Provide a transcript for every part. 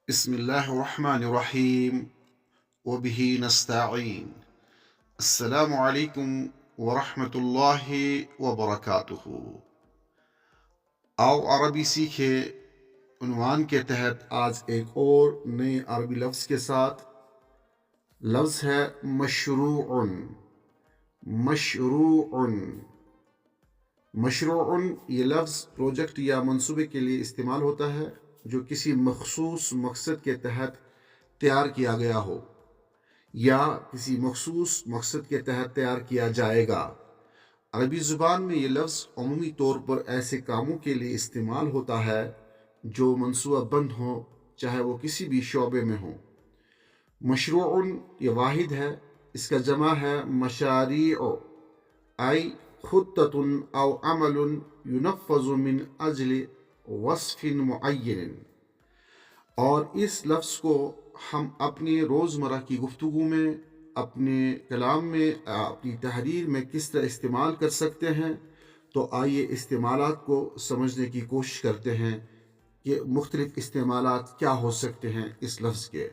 بسم الله الرحمن الرحيم وبه نستعين. السلام عليكم ورحمة الله وبركاته. آؤ عربی سیکھے عنوان کے تحت آج ایک اور نئے عربی لفظ کے ساتھ. لفظ ہے مشروع. مشروع مشروع یہ لفظ پروجیکٹ یا منصوبے کے لیے استعمال ہوتا ہے جو کسی مخصوص مقصد کے تحت تیار کیا گیا ہو یا کسی مخصوص مقصد کے تحت تیار کیا جائے گا. عربی زبان میں یہ لفظ عمومی طور پر ایسے کاموں کے لیے استعمال ہوتا ہے جو منصوبہ بند ہوں، چاہے وہ کسی بھی شعبے میں ہوں. مشروع یہ واحد ہے، اس کا جمع ہے مشاریع، ای خطۃ او عمل ينفذ من اجل وصف معین. اور اس لفظ کو ہم اپنی روزمرہ کی گفتگو میں، اپنے کلام میں، اپنی تحریر میں کس طرح استعمال کر سکتے ہیں. تو آئیے استعمالات کو سمجھنے کی کوشش کرتے ہیں کہ مختلف استعمالات کیا ہو سکتے ہیں اس لفظ کے.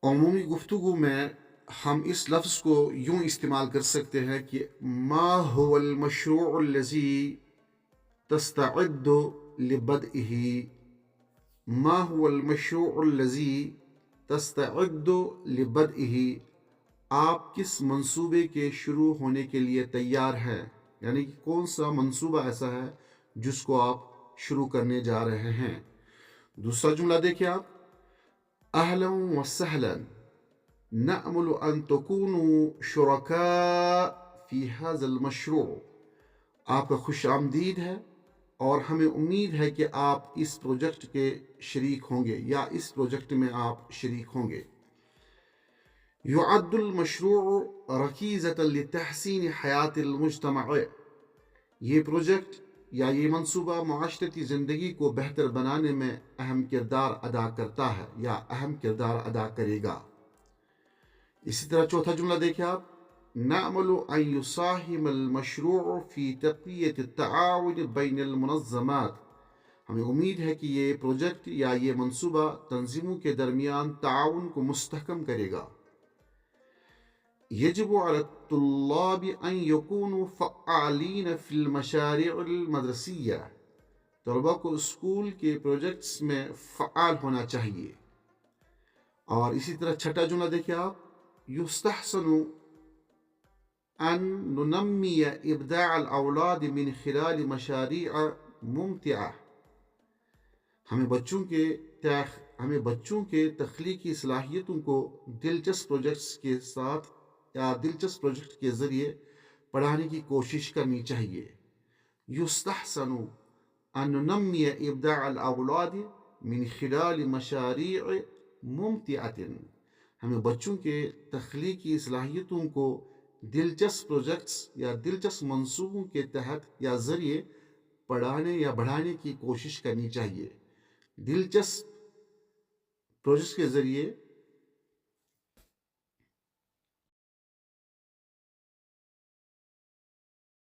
عمومی گفتگو میں ہم اس لفظ کو یوں استعمال کر سکتے ہیں کہ ما هو المشروع الذي تستعد لبدئه. ما هو المشروع الذي تستعد لبدئه. آپ کس منصوبے کے شروع ہونے کے لیے تیار ہیں، یعنی کہ کون سا منصوبہ ایسا ہے جس کو آپ شروع کرنے جا رہے ہیں. دوسرا جملہ دیکھیں آپ، اہلا وسہلا نأمل ان تكونوا شرکاء فی هذا المشروع. آپ کا خوش آمدید ہے اور ہمیں امید ہے کہ آپ اس پروجیکٹ کے شریک ہوں گے یا اس پروجیکٹ میں آپ شریک ہوں گے. يعد المشروع رکیزة لتحسین حیات المجتمع. یہ پروجیکٹ یا یہ منصوبہ معاشرتی زندگی کو بہتر بنانے میں اہم کردار ادا کرتا ہے یا اہم کردار ادا کرے گا. اسی طرح چوتھا جملہ دیکھیں آپ، نأمل ان يساهم المشروع في تقویة التعاون بین المنظمات. ہمیں امید ہے کہ یہ پروجیکٹ یا یہ منصوبہ تنظیموں کے درمیان تعاون کو مستحکم کرے گا. یجب علی الطلاب ان یکونوا فعالین فی المشاريع المدرسیہ. طلباء کو اسکول کے پروجیکٹس میں فعال ہونا چاہیے. اور اسی طرح چھٹا جملہ دیکھیں آپ، یستحسن ان ننمی ابداع الاولاد من خلال مشاريع ممتعہ. ہمیں بچوں کے تخلیقی صلاحیتوں کو دلچسپ پروجیکٹس کے ساتھ یا دلچسپ پروجیکٹ کے ذریعے پڑھانے کی کوشش کرنی چاہیے. یستحسن ان ننمی ابداع الاولاد من خلال مشاريع ممتعة. ہمیں بچوں کے تخلیقی صلاحیتوں کو دلچسپ پروجیکٹس یا دلچسپ منصوبوں کے تحت یا ذریعے پڑھانے یا بڑھانے کی کوشش کرنی چاہیے. دلچسپ پروجیکٹس کے ذریعے